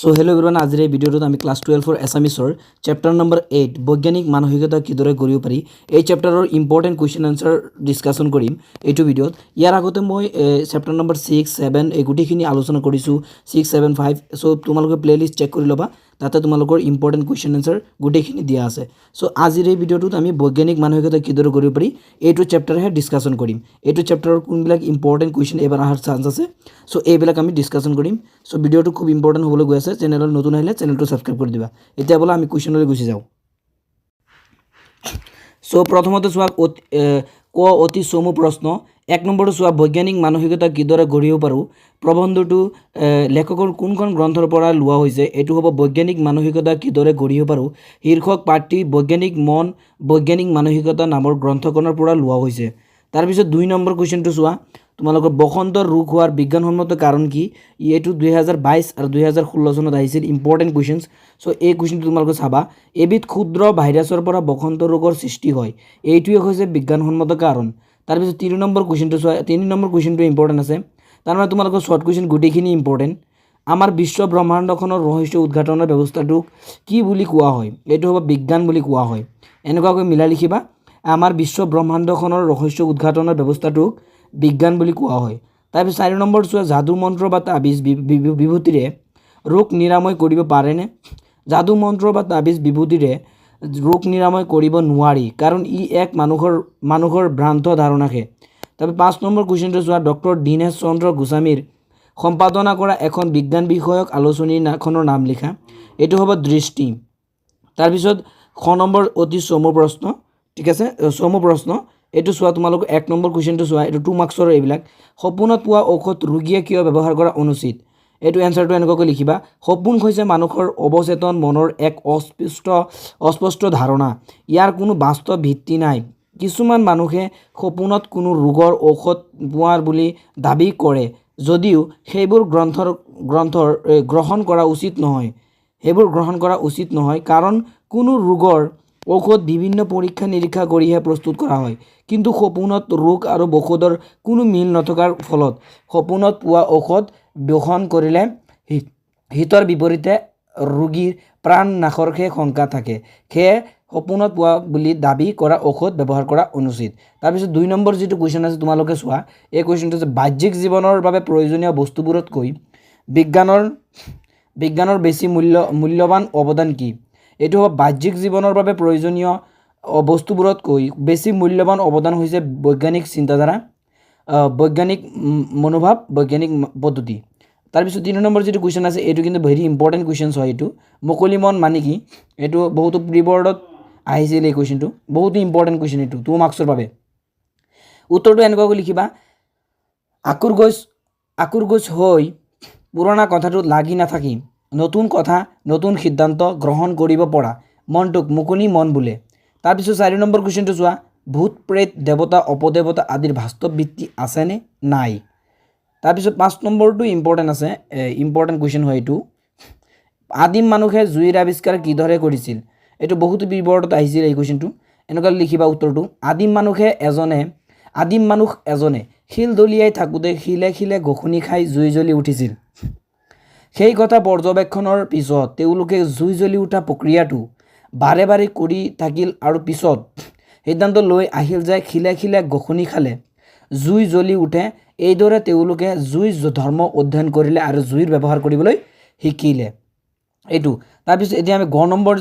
So hello' everyone, আজিৰ এই ভিডিঅ'টোত আমি ক্লাছ 12 এছামিছৰ চেপ্টাৰ নম্বৰ 8 বৈজ্ঞানিক মানসিকতা কিদৰে গঢ়িব পাৰি এই চেপ্টাৰৰ ইম্পৰ্টেণ্ট কুৱেশ্যন আনচাৰ ডিছকাশ্যন কৰিম এইটো ভিডিঅ'ত। ইয়াৰ আগতে মই চেপ্টাৰ নম্বৰ 6, 7 এই গোটেইখিনি আলোচনা কৰিছোঁ, 6, 7, 5। চ' তোমালোকে প্লেলিষ্ট চেক কৰি ল'বা, তাতে তোমালোকৰ ইম্পৰ্টেণ্ট কুৱেশ্যন আনচাৰ গোটেইখিনি দিয়া আছে। চ' আজিৰ এই ভিডিঅ'টোত আমি বৈজ্ঞানিক মানসিকতা কিদৰে গঢ়িব পাৰি এইটো চেপ্টাৰহে ডিছকাশ্যন কৰিম। এইটো চেপ্টাৰৰ কোনবিলাক ইম্পৰ্টেণ্ট কুৱেশ্যন এইবাৰ অহাৰ চান্স আছে, চ' এইবিলাক আমি ডিছকাশ্যন কৰিম। চ' ভিডিঅ'টো খুব ইম্পৰ্টেণ্ট হ'বলৈ গৈ আছে। চেনেলত নতুন আহিলে চেনেলটো ছাবস্ক্ৰাইব কৰি দিবা। এতিয়া বোলা আমি কুৱেশ্যনলৈ গুচি যাওঁ। চ' প্ৰথমতে চোৱা অতি চমু প্ৰশ্ন। 1 নম্বৰটো চোৱা, বৈজ্ঞানিক মানসিকতা কিদৰে গঢ়িব পাৰোঁ। প্ৰবন্ধটো লেখকৰ কোনখন গ্ৰন্থৰ পৰা লোৱা হৈছে, এইটো হ'ব বৈজ্ঞানিক মানসিকতা কিদৰে গঢ়িব পাৰোঁ। শীৰ্ষক পাঠটি বৈজ্ঞানিক মন বৈজ্ঞানিক মানসিকতা নামৰ গ্ৰন্থখনৰ পৰা লোৱা হৈছে। তাৰপিছত 2 নম্বৰ কুৱেশ্যনটো চোৱা, তোমালোকৰ বসন্ত ৰোগ হোৱাৰ বিজ্ঞানসন্মত কাৰণ কি। এইটো 2022 আৰু 2016 চনত আহিছিল, ইম্পৰ্টেণ্ট কুৱেশ্যনছ। চ' এই কুৱেশ্যনটো তোমালোকে চাবা। এবিধ ক্ষুদ্ৰ ভাইৰাছৰ পৰা বসন্ত ৰোগৰ সৃষ্টি হয়, এইটোৱে হৈছে বিজ্ঞানসন্মত কাৰণ। তাৰপিছত 3 নম্বৰ কুৱেশ্যনটো চোৱা, 3 নম্বৰ কুৱেশ্যনটো ইম্পৰ্টেণ্ট আছে। তাৰমানে তোমালোকৰ শ্বৰ্ট কুৱেশ্যন গোটেইখিনি ইম্পৰ্টেণ্ট। আমাৰ বিশ্ব ব্ৰহ্মাণ্ডখনৰ ৰহস্য উদ্ঘাটনৰ ব্যৱস্থাটোক কি বুলি কোৱা হয়, এইটো হ'ব বিজ্ঞান বুলি কোৱা হয়। এনেকুৱাকৈ মিলাই লিখিবা, আমাৰ বিশ্ব ব্ৰহ্মাণ্ডখনৰ ৰহস্য উদ্ঘাটনৰ ব্যৱস্থাটোক বিজ্ঞান বুলি কোৱা হয়। তাৰপিছত 4 নম্বৰ চোৱা, যাদু মন্ত্ৰ বা তাবিজ বিভূতিৰে ৰোগ নিৰাময় কৰিব পাৰেনে। যাদু মন্ত্ৰ বা তাবিজ বিভূতিৰে ৰোগ নিৰাময় কৰিব নোৱাৰি, কাৰণ ই এক মানুহৰ ভ্ৰান্ত ধাৰণাহে। তাৰপিছত 5 নম্বৰ কুৱেশ্যনটো চোৱা, ডক্টৰ দীনেশ চন্দ্ৰ গোস্বামীৰ সম্পাদনা কৰা এখন বিজ্ঞান বিষয়ক আলোচনীখনৰ নাম লিখা, এইটো হ'ব দৃষ্টি। তাৰপিছত 6 নম্বৰ অতি চমু প্ৰশ্ন, ঠিক আছে, চমু প্ৰশ্ন এইটো চোৱা, তোমালোকে 1 নম্বৰ কুৱেশ্যনটো চোৱা, এইটো 2 মাৰ্কছৰ এইবিলাক। সপোনত পোৱা ঔষধ ৰোগীয়ে কিয় ব্যৱহাৰ কৰা অনুচিত, এইটো এনচাৰটো এনেকুৱাকৈ লিখিবা। সপোন হৈছে মানুহৰ অৱচেতন মনৰ এক অস্পষ্ট ধাৰণা, ইয়াৰ কোনো বাস্তৱ ভিত্তি নাই। কিছুমান মানুহে সপোনত কোনো ৰোগৰ ঔষধ পোৱাৰ বুলি দাবী কৰে, যদিও সেইবোৰ গ্ৰহণ কৰা উচিত নহয়, কাৰণ কোনো ৰোগৰ ঔষধ বিভিন্ন পৰীক্ষা নিৰীক্ষা কৰিহে প্ৰস্তুত কৰা হয়। কিন্তু সপোনত ৰোগ আৰু ঔষধৰ কোনো মিল নথকাৰ ফলত সপোনত পোৱা ঔষধ গ্ৰহণ কৰিলে হিতৰ বিপৰীতে ৰোগীৰ প্ৰাণ নাশৰহে শংকা থাকে। সেয়ে সপোনত পোৱা বুলি দাবী কৰা ঔষধ ব্যৱহাৰ কৰা অনুচিত। তাৰপিছত 2 নম্বৰ যিটো কুৱেশ্যন আছে তোমালোকে চোৱা, এই কুৱেশ্যনটো যে বাহ্যিক জীৱনৰ বাবে প্ৰয়োজনীয় বস্তুবোৰতকৈ বিজ্ঞানৰ বেছি মূল্যৱান অৱদান কি। এইটো হ'ব বাহ্যিক জীৱনৰ বাবে প্ৰয়োজনীয় বস্তুবোৰতকৈ বেছি মূল্যৱান অৱদান হৈছে বৈজ্ঞানিক চিন্তাধাৰা, বৈজ্ঞানিক মনোভাৱ, বৈজ্ঞানিক পদ্ধতি। তাৰপিছত 3 নম্বৰ যিটো কুৱেশ্যন আছে, এইটো কিন্তু ভেৰি ইম্পৰ্টেণ্ট কুৱেশ্যনছ হয়। এইটো মুকলি মন মানে কি, এইটো বহুতো প্ৰি বৰ্ডত আহিছিল এই কুৱেশ্যনটো, বহুতো ইম্পৰ্টেণ্ট কুৱেশ্যন এইটো 2 মাৰ্কছৰ বাবে। উত্তৰটো এনেকুৱাকৈ লিখিবা, আকুৰগোজ হৈ পুৰণা কথাটোত লাগি নাথাকি নতুন কথা নতুন সিদ্ধান্ত গ্ৰহণ কৰিব পৰা মনটোক মুকলি মন বোলে। তাৰপিছত 4 নম্বৰ কুৱেশ্যনটো চোৱা, ভূত প্ৰেত দেৱতা অপদেৱতা আদিৰ বাস্তৱ ভিত্তি আছেনে নাই। তাৰপিছত 5 নম্বৰটো ইম্পৰ্টেণ্ট আছে, ইম্পৰ্টেণ্ট কুৱেশ্যন হয় এইটো। আদিম মানুহে জুইৰ আৱিষ্কাৰ কিদৰে কৰিছিল, এইটো বহুতো বিবৰ্তত আহিছিল এই কুৱেশ্যনটো। এনেকুৱা লিখিবা উত্তৰটো, আদিম মানুহ এজনে শিল দলিয়াই থাকোঁতে শিলে শিলে গখনি খাই জুই জ্বলি উঠিছিল। সেই কথা পৰ্যবেক্ষণৰ পিছত তেওঁলোকে জুই জ্বলি উঠা প্ৰক্ৰিয়াটো বাৰে বাৰে কৰি থাকিল আৰু পিছত সিদ্ধান্ত লৈ আহিল যে শিলে শিলে গখনি খালে জুই জ্বলি উঠে। এইদৰে তেওঁলোকে জুই ধৰ্ম অধ্যয়ন কৰিলে আৰু জুইৰ ব্যৱহাৰ কৰিবলৈ শিকিলে, এইটো। তাৰপিছত এতিয়া আমি গ নম্বৰ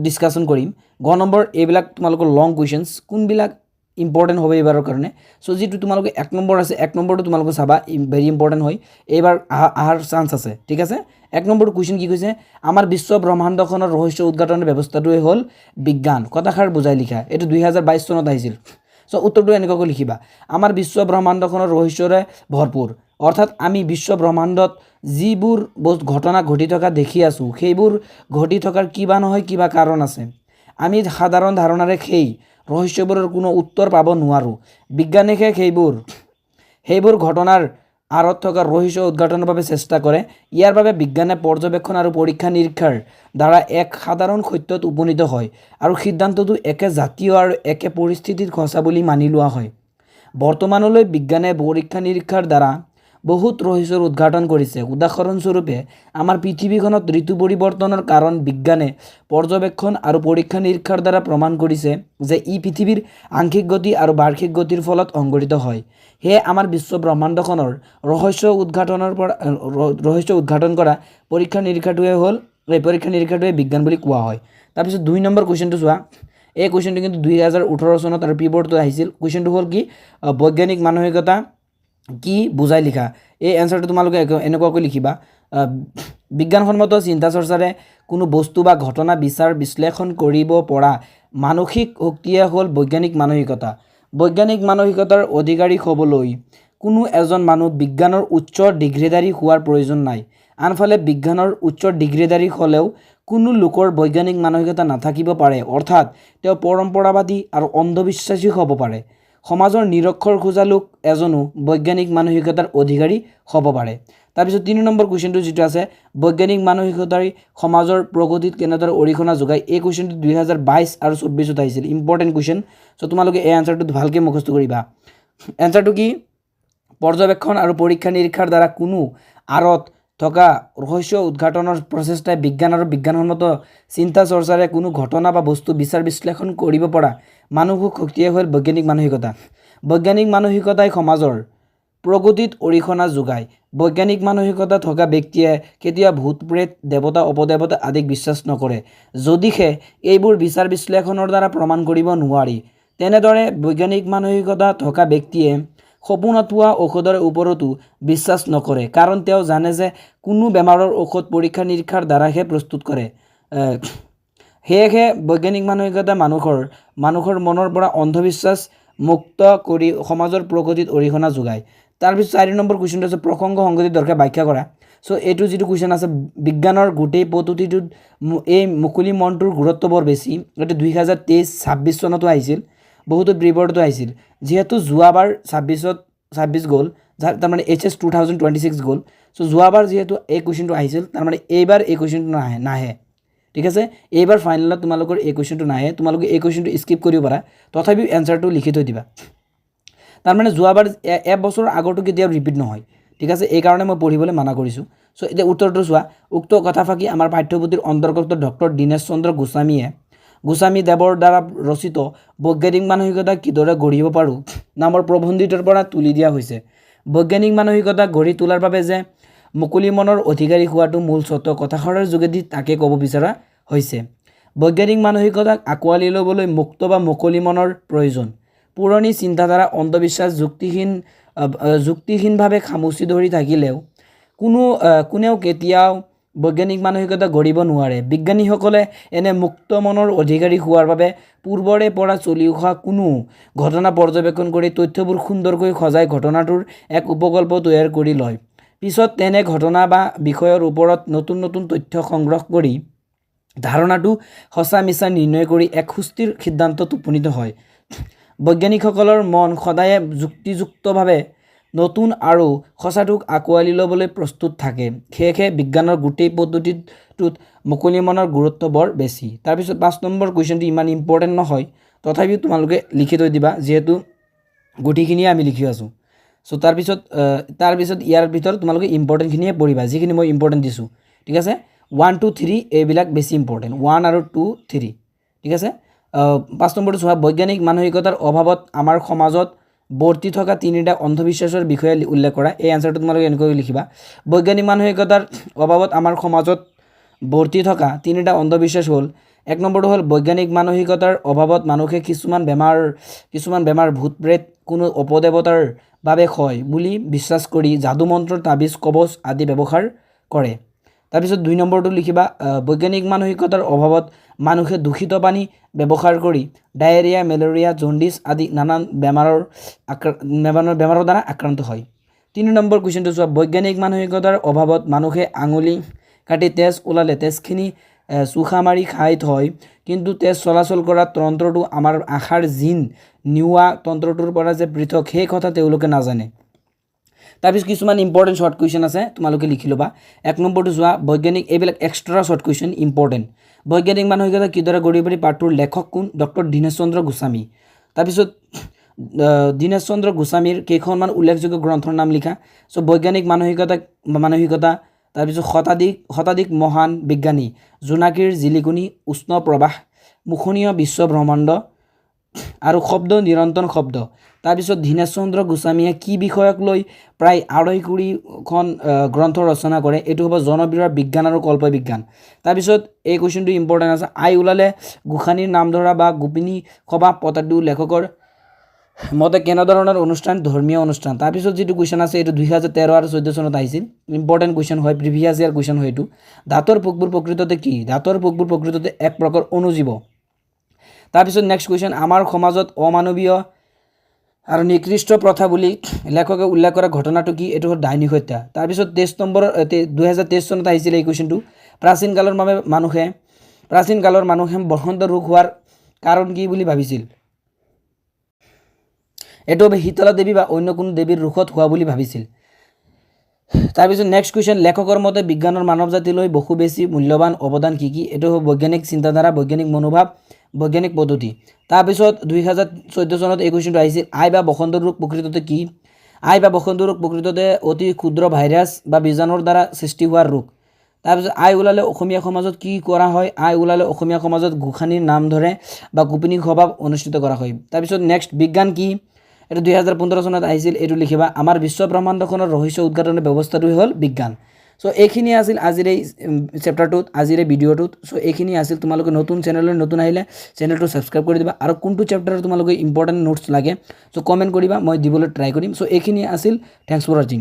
ডিছকাশ্যন কৰিম। গ নম্বৰ এইবিলাক তোমালোকৰ লং কুৱেশ্যনছ, কোনবিলাক ইম্পৰ্টেণ্ট হ'ব এইবাৰৰ কাৰণে। চ' যিটো তোমালোকে 1 নম্বৰ আছে, 1 নম্বৰটো তোমালোকে চাবা, ভেৰি ইম্পৰ্টেণ্ট হয়, এইবাৰ অহাৰ চান্স আছে, ঠিক আছে। 1 নম্বৰটো কুৱেশ্যন কি কৈছে, আমাৰ বিশ্ব ব্ৰহ্মাণ্ডখনৰ ৰহস্য উদ্ঘাটনৰ ব্যৱস্থাটোৱে হ'ল বিজ্ঞান। কথাষাৰ বুজাই লিখা, এইটো 2022 চনত আহিছিল। চ' উত্তৰটো এনেকুৱাকৈ লিখিবা, আমাৰ বিশ্ব ব্ৰহ্মাণ্ডখনৰ ৰহস্যৰে ভৰপূৰ, অৰ্থাৎ আমি বিশ্ব ব্ৰহ্মাণ্ডত যিবোৰ ঘটনা ঘটি থকা দেখি আছোঁ, সেইবোৰ ঘটি থকাৰ কিবা নহয় কিবা কাৰণ আছে। আমি সাধাৰণ ধাৰণাৰে সেই ৰহস্যবোৰৰ কোনো উত্তৰ পাব নোৱাৰোঁ। বিজ্ঞানীহে সেইবোৰ ঘটনাৰ আঁৰত থকা ৰহস্য উদ্ঘাটনৰ বাবে চেষ্টা কৰে। ইয়াৰ বাবে বিজ্ঞানে পৰ্যবেক্ষণ আৰু পৰীক্ষা নিৰীক্ষাৰ দ্বাৰা এক সাধাৰণ সত্যত উপনীত হয় আৰু সিদ্ধান্তটো একে জাতীয় আৰু একে পৰিস্থিতিত সঁচা বুলি মানি লোৱা হয়। বৰ্তমানলৈ বিজ্ঞানে পৰীক্ষা নিৰীক্ষাৰ দ্বাৰা বহুত ৰহস্যৰ উদ্ঘাটন কৰিছে। উদাহৰণস্বৰূপে আমাৰ পৃথিৱীখনত ঋতু পৰিৱৰ্তনৰ কাৰণ বিজ্ঞানে পৰ্যবেক্ষণ আৰু পৰীক্ষা নিৰীক্ষাৰ দ্বাৰা প্ৰমাণ কৰিছে যে ই পৃথিৱীৰ আংশিক গতি আৰু বাৰ্ষিক গতিৰ ফলত সংঘটিত হয়। সেয়ে আমাৰ বিশ্ব ব্ৰহ্মাণ্ডখনৰ ৰহস্য উদ্ঘাটন কৰা পৰীক্ষা নিৰীক্ষাটোৱে বিজ্ঞান বুলি কোৱা হয়। তাৰপিছত 2 নম্বৰ কুৱেশ্যনটো চোৱা। এই কুৱেশ্যনটো কিন্তু 2018 চনত আৰু পি বৰ্ডত আহিছিল। কুৱেশ্যনটো হ'ল কি, বৈজ্ঞানিক মানসিকতা কি বুজাই লিখা। এই এনচাৰটো তোমালোকে এনেকুৱাকৈ লিখিবা, বিজ্ঞানসন্মত চিন্তা চৰ্চাৰে কোনো বস্তু বা ঘটনা বিচাৰ বিশ্লেষণ কৰিব পৰা মানসিক শক্তিয়ে হ'ল বৈজ্ঞানিক মানসিকতা। বৈজ্ঞানিক মানসিকতাৰ অধিকাৰী হ'বলৈ কোনো এজন মানুহ বিজ্ঞানৰ উচ্চ ডিগ্ৰীধাৰী হোৱাৰ প্ৰয়োজন নাই। আনফালে বিজ্ঞানৰ উচ্চ ডিগ্ৰীধাৰী হ'লেও কোনো লোকৰ বৈজ্ঞানিক মানসিকতা নাথাকিব পাৰে, অৰ্থাৎ তেওঁ পৰম্পৰাবাদী আৰু অন্ধবিশ্বাসী হ'ব পাৰে। সমাজৰ নিৰক্ষৰ খোজা লোক এজনো বৈজ্ঞানিক মানসিকতাৰ অধিকাৰী হ'ব পাৰে। তাৰপিছত 3 নম্বৰ কুৱেশ্যনটো যিটো আছে, বৈজ্ঞানিক মানসিকতাই সমাজৰ প্ৰগতিত কেনেদৰে অৰিহণা যোগায়। এই কুৱেশ্যনটো 2022 আৰু 24 আহিছিল, ইম্পৰ্টেণ্ট কুৱেশ্যন। চ' তোমালোকে এই এনচাৰটো ভালকৈ মুখস্থ কৰিবা। এনচাৰটো কি, পৰ্যবেক্ষণ আৰু পৰীক্ষা নিৰীক্ষাৰ দ্বাৰা কোনো আঁৰত থকা ৰহস্য উদ্ঘাটনৰ প্ৰচেষ্টাই বিজ্ঞান আৰু বিজ্ঞানসন্মত চিন্তা চৰ্চাৰে কোনো ঘটনা বা বস্তু বিচাৰ বিশ্লেষণ কৰিব পৰা মানসিক শক্তিয়ে হ'ল বৈজ্ঞানিক মানসিকতা। বৈজ্ঞানিক মানসিকতাই সমাজৰ প্ৰগতিত অৰিহণা যোগায়। বৈজ্ঞানিক মানসিকতা থকা ব্যক্তিয়ে কেতিয়াও ভূত প্ৰেত, দেৱতা অপদেৱতা আদিক বিশ্বাস নকৰে। যদিহে এইবোৰ বিচাৰ বিশ্লেষণৰ দ্বাৰা প্ৰমাণ কৰিব নোৱাৰি, তেনেদৰে বৈজ্ঞানিক মানসিকতা থকা ব্যক্তিয়ে সপোনত পোৱা ঔষধৰ ওপৰতো বিশ্বাস নকৰে, কাৰণ তেওঁ জানে যে কোনো বেমাৰৰ ঔষধ পৰীক্ষা নিৰীক্ষাৰ দ্বাৰাহে প্ৰস্তুত কৰে। সেয়েহে বৈজ্ঞানিক মানসিকতা মানুহৰ মনৰ পৰা অন্ধবিশ্বাস মুক্ত কৰি সমাজৰ প্ৰগতিত অৰিহণা যোগায়। তাৰপিছত 4 নম্বৰ কুৱেশ্যনটো আছে, প্ৰসংগ সংগতি দৰকাৰ ব্যাখ্যা কৰা। চ' এইটো যিটো কুৱেশ্যন আছে, বিজ্ঞানৰ গোটেই পদ্ধতিটোত এই মুকলি মনটোৰ গুৰুত্ব বৰ বেছি। এইটো 2023-26 চনতো আহিছিল, বহুতো প্ৰিবৰ্ডতো আহিছিল। যিহেতু যোৱাবাৰ 26 গ'ল, তাৰমানে HS 2026 গ'ল। চ' যোৱাবাৰ যিহেতু এই কুৱেশ্যনটো আহিছিল, তাৰমানে এইবাৰ এই কুৱেশ্যনটো নাহে। ঠিক আছে, এইবাৰ ফাইনেলত তোমালোকৰ এই কুৱেশ্যনটো নাহে। তোমালোকে এই কুৱেশ্যনটো স্কিপ কৰিব পাৰা, তথাপিও এনচাৰটো লিখি থৈ দিবা। তাৰমানে যোৱাবাৰ এবছৰ আগৰটো কেতিয়াও ৰিপিট নহয়। ঠিক আছে, এইকাৰণে মই পঢ়িবলৈ মানা কৰিছোঁ। চ' এতিয়া উত্তৰটো চোৱা। উক্ত কথাফাকি আমাৰ পাঠ্যপুথিৰ অন্তৰ্গত ডক্টৰ দীনেশ চন্দ্ৰ গোস্বামী দেৱৰ দ্বাৰা ৰচিত বৈজ্ঞানিক মানসিকতা কিদৰে গঢ়িব পাৰোঁ নামৰ প্ৰবন্ধিতৰ পৰা তুলি দিয়া হৈছে। বৈজ্ঞানিক মানসিকতা গঢ়ি তোলাৰ বাবে যে মুকলি মনৰ অধিকাৰী হোৱাটো মূল চৰ্ত, কথাষাৰৰ যোগেদি তাকে ক'ব বিচৰা হৈছে। বৈজ্ঞানিক মানসিকতাক আঁকোৱালি ল'বলৈ মুক্ত বা মুকলি মনৰ প্ৰয়োজন। পুৰণি চিন্তাধাৰা, অন্ধবিশ্বাস যুক্তিহীনভাৱে খামুচি ধৰি থাকিলেও কোনেও কেতিয়াও বৈজ্ঞানিক মানসিকতা গঢ়িব নোৱাৰে। বিজ্ঞানীসকলে এনে মুক্ত মনৰ অধিকাৰী হোৱাৰ বাবে পূৰ্বৰে পৰা চলি অহা কোনো ঘটনা পৰ্যবেক্ষণ কৰি তথ্যবোৰ সুন্দৰকৈ সজাই ঘটনাটোৰ এক উপকল্প তৈয়াৰ কৰি লয়। পিছত তেনে ঘটনা বা বিষয়ৰ ওপৰত নতুন তথ্য সংগ্ৰহ কৰি ধাৰণাটো সঁচা মিছা নিৰ্ণয় কৰি এক সুস্থিৰ সিদ্ধান্তত উপনীত হয়। বৈজ্ঞানিকসকলৰ মন সদায়ে যুক্তিযুক্তভাৱে নতুন আৰু সঁচাটোক আঁকোৱালি ল'বলৈ প্ৰস্তুত থাকে। সেয়েহে বিজ্ঞানৰ গোটেই পদ্ধতিটোত মুকলি মনৰ গুৰুত্ব বৰ বেছি। তাৰপিছত 5 নম্বৰ কুৱেশ্যনটো ইমান ইম্পৰ্টেণ্ট নহয়, তথাপিও তোমালোকে লিখি থৈ দিবা, যিহেতু গোটেইখিনিয়ে আমি লিখি আছোঁ। চ' তাৰপিছত ইয়াৰ ভিতৰত তোমালোকে ইম্পৰ্টেণ্টখিনিয়ে পঢ়িবা, যিখিনি মই ইম্পৰ্টেণ্ট দিছোঁ। ঠিক আছে, 1, 2, 3 এইবিলাক বেছি ইম্পৰ্টেণ্ট, 1 আৰু 2, 3। ঠিক আছে, 5 নম্বৰটো চোৱা। বৈজ্ঞানিক মানসিকতাৰ অভাৱত আমাৰ সমাজত বৰ্তি থকা 3টা অন্ধবিশ্বাসৰ বিষয়ে উল্লেখ কৰা। এই এনচাৰটো তোমালোকে এনেকৈ লিখিবা, বৈজ্ঞানিক মানসিকতাৰ অভাৱত আমাৰ সমাজত বৰ্তি থকা 3টা অন্ধবিশ্বাস হ'ল। 1 নম্বৰটো হ'ল বৈজ্ঞানিক মানসিকতাৰ অভাৱত মানুহে কিছুমান বেমাৰ ভূত প্ৰেত, কোনো অপদেৱতাৰ বাবে হয় বুলি বিশ্বাস কৰি যাদু মন্ত্ৰ, তাবিজ, কবচ আদি ব্যৱহাৰ কৰে। তাৰপিছত 2 নম্বৰটো লিখিবা, বৈজ্ঞানিক মানসিকতাৰ অভাৱত মানুহে দূষিত পানী ব্যৱহাৰ কৰি ডায়েৰিয়া, মেলেৰিয়া, জণ্ডিছ আদি নানান বেমাৰৰ দ্বাৰা আক্ৰান্ত হয়। 3 নম্বৰ কুৱেশ্যনটো চোৱা। বৈজ্ঞানিক মানসিকতাৰ অভাৱত মানুহে আঙুলি কাটি তেজ ওলালে তেজখিনি চোখা মাৰি খাই থয়, কিন্তু তেজ চলাচল কৰা তন্ত্ৰটো আমাৰ আশাৰ জিন নিওৱা তন্ত্ৰটোৰ পৰা যে পৃথক, সেই কথা তেওঁলোকে নাজানে। তাৰপিছত কিছুমান ইম্পৰ্টেণ্ট শ্বৰ্ট কুৱেশ্যন আছে, তোমালোকে লিখি ল'বা। 1 নম্বৰটো চোৱা, বৈজ্ঞানিক, এইবিলাক এক্সট্ৰা শ্বৰ্ট কুৱেশ্যন ইম্পৰ্টেণ্ট। বৈজ্ঞানিক মানসিকতা কিদৰে গঢ়িব পাৰি, পাঠটোৰ লেখক কোন, ডক্টৰ দীনেশ চন্দ্ৰ গোস্বামী। তাৰপিছত দীনেশ চন্দ্ৰ গোস্বামীৰ কেইখনমান উল্লেখযোগ্য গ্ৰন্থৰ নাম লিখা। চ' বৈজ্ঞানিক মানসিকতা তাৰপিছত শতাধিক মহান বিজ্ঞানী, জোনাকীৰ জিলিকনি, উষ্ণ প্ৰবাহ, মুখনীয় বিশ্ব ব্ৰহ্মাণ্ড আৰু শব্দ নিৰন্তন শব্দ। তাৰপিছত দীনেশ চন্দ্ৰ গোস্বামীয়ে কি বিষয়ক লৈ প্ৰায় 250খন গ্ৰন্থ ৰচনা কৰে, এইটো হ'ব জনবিৰল বিজ্ঞান আৰু কল্পবিজ্ঞান। তাৰপিছত এই কুৱেশ্যনটো ইম্পৰ্টেণ্ট আছে, আই ওলালে গোসানীৰ নাম ধৰা বা গোপিনী সভা পতাটো লেখকৰ মতে কেনেধৰণৰ অনুষ্ঠান, ধৰ্মীয় অনুষ্ঠান। তাৰপিছত যিটো কুৱেশ্যন আছে এইটো 2013 আৰু 2014 চনত আহিছিল, ইম্পৰ্টেণ্ট কুৱেশ্যন হয়, প্ৰিভিয়াছ ইয়াৰ কুৱেশ্যন হয় এইটো। দাঁতৰ পোকবোৰ প্ৰকৃততে কি? দাঁতৰ পোকবোৰ প্ৰকৃততে এক প্ৰকাৰ অনুজীৱ। তাৰপিছত নেক্সট কুৱেশ্যন, আমাৰ সমাজত অমানৱীয় আৰু নিকৃষ্ট প্ৰথা বুলি লেখকে উল্লেখ কৰা ঘটনাটো কি? এইটো হ'ল ডাইনী হত্যা। তাৰপিছত 2023 চনত আহিছিল এই কুৱেশ্যনটো, প্ৰাচীন কালৰ মানুহে বসন্ত ৰোগ হোৱাৰ কাৰণ কি বুলি ভাবিছিল? এইটো হবে শীতলা দেৱী বা অন্য কোনো দেৱীৰ ৰোগত হোৱা বুলি ভাবিছিল। তাৰপিছত নেক্সট কুৱেশ্যন, লেখকৰ মতে বিজ্ঞানৰ মানৱ জাতিলৈ বহু বেছি মূল্যৱান অৱদান কি কি? এইটো হ'ব বৈজ্ঞানিক চিন্তাধাৰা, বৈজ্ঞানিক মনোভাৱ, বৈজ্ঞানিক পদ্ধতি। তাৰপিছত 2014 চনত এই কুৱেশ্যনটো আহিছিল, আই বা বসন্ত ৰোগ প্ৰকৃততে কি? আই বা বসন্ত ৰোগ প্ৰকৃততে অতি ক্ষুদ্ৰ ভাইৰাছ বা বীজাণুৰ দ্বাৰা সৃষ্টি হোৱা ৰোগ। তাৰপিছত আই ওলালে অসমীয়া সমাজত কি কৰা হয়? আই ওলালে অসমীয়া সমাজত গোসানীৰ নাম ধৰে বা গোপিনী সভা অনুষ্ঠিত কৰা হয়। তাৰপিছত নেক্সট, বিজ্ঞান কি? এইটো 2015 চনত আহিছিল, এইটো লিখিবা, আমাৰ বিশ্ব ব্ৰহ্মাণ্ডখনৰ ৰহস্য উদ্ঘাটনৰ ব্যৱস্থাটোৱে হ'ল বিজ্ঞান। চ' এইখিনি আছিল আজিৰ এই চেপ্টাৰটোত, আজিৰ এই ভিডিঅ'টোত। চ' এইখিনি আছিল, তোমালোকে নতুন চেনেললৈ নতুন আহিলে চেনেলটো ছাবস্ক্ৰাইব কৰি দিবা, আৰু কোনটো চেপ্টাৰৰ তোমালোকে ইম্পৰ্টেণ্ট নোটছ লাগে চ' কমেণ্ট কৰিবা, মই দিবলৈ ট্ৰাই কৰিম। চ' এইখিনি আছিল, থেংকছ ফৰ ৱাচিং।